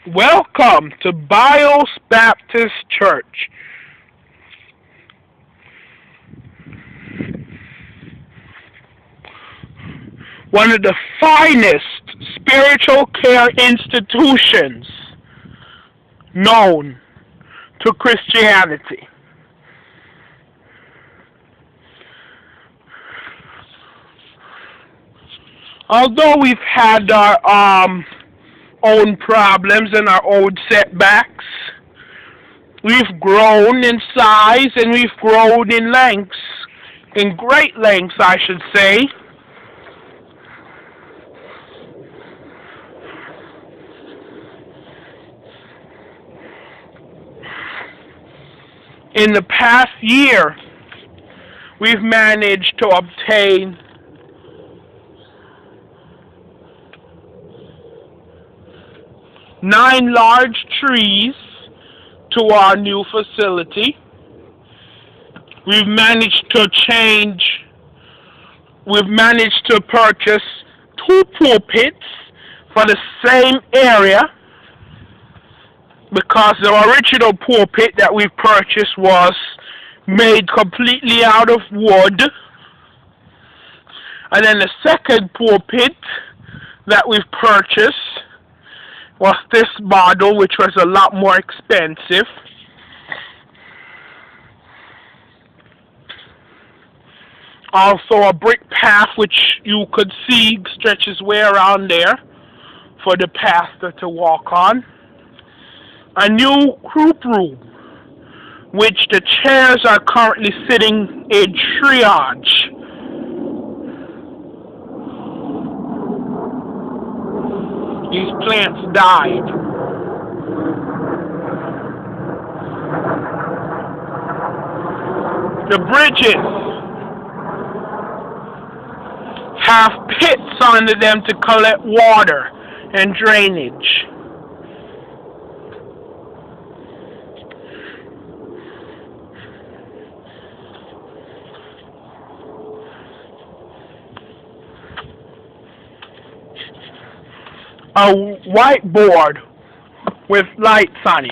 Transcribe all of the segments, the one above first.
Welcome to Bios Baptist Church. One of the finest spiritual care institutions known to Christianity. Although we've had our own problems and our own setbacks, we've grown in size and we've grown in lengths, in great lengths, I should say. In the past year, we've managed to obtain nine large trees to our new facility. We've managed to purchase two pulpits for the same area, because the original pulpit that we purchased was made completely out of wood. And then the second pulpit that we've purchased was this model, which was a lot more expensive. Also a brick path, which you could see stretches way around there for the pastor to walk on. A new group room, which the chairs are currently sitting in triage. These plants died. The bridges have pits under them to collect water and drainage. A whiteboard with lights on it,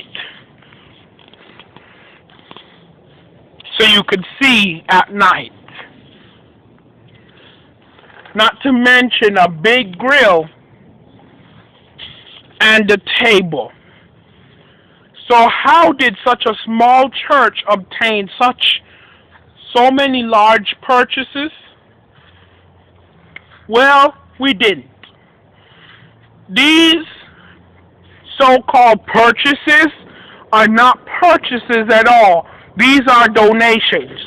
so you could see at night. Not to mention a big grill and a table. So how did such a small church obtain so many large purchases? Well, we didn't. These so-called purchases are not purchases at all. These are donations.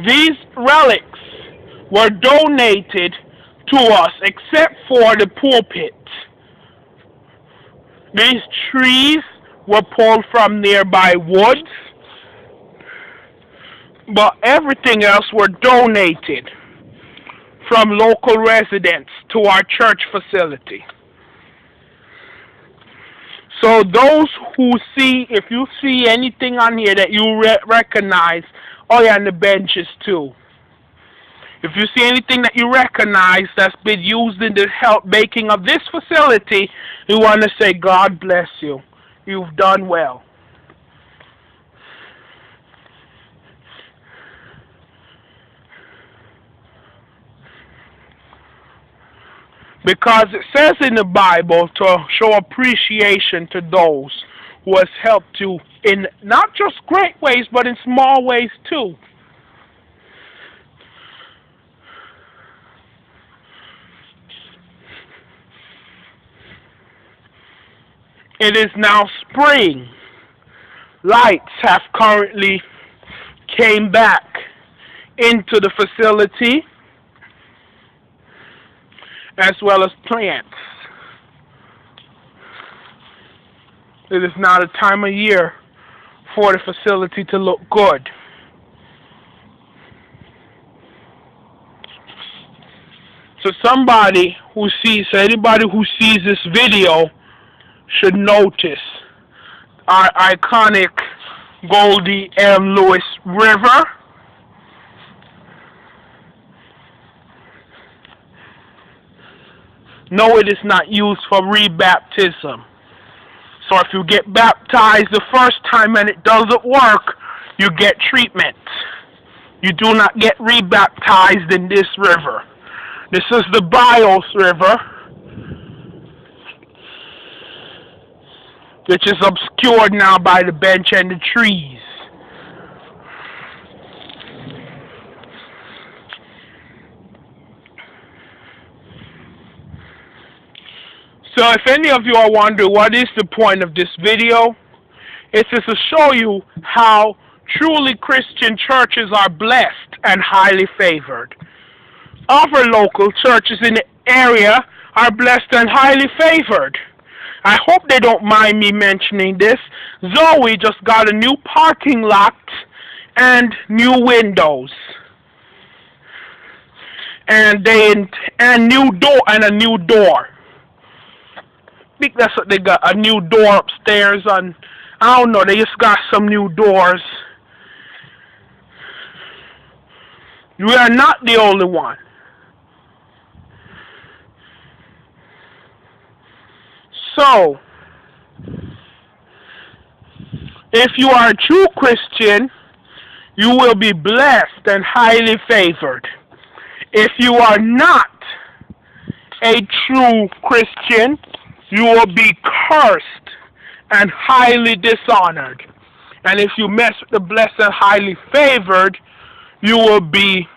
These relics were donated to us, except for the pulpit. These trees were pulled from nearby woods, but everything else were donated from local residents to our church facility. So those who see, if you see anything on here that you recognize, oh yeah, and the benches too. If you see anything that you recognize that's been used in the making of this facility, we want to say, God bless you. You've done well. Because it says in the Bible to show appreciation to those who has helped you in not just great ways, but in small ways too. It is now spring. Lights have currently came back into the facility, as well as plants. It is now the time of year for the facility to look good. So anybody who sees this video should notice our iconic Goldie M. Lewis River. No, it is not used for rebaptism. So if you get baptized the first time and it doesn't work, you get treatment. You do not get rebaptized in this river. This is the Bios River, which is obscured now by the bench and the trees. So if any of you are wondering what is the point of this video, it is to show you how truly Christian churches are blessed and highly favored. Other local churches in the area are blessed and highly favored. I hope they don't mind me mentioning this. Zoe just got a new parking lot and new windows. And new door and a new door. I think that's what they got, a new door upstairs on, I don't know, they just got some new doors. We are not the only one. So, if you are a true Christian, you will be blessed and highly favored. If you are not a true Christian, you will be cursed and highly dishonored. And if you mess with the blessed and highly favored, you will be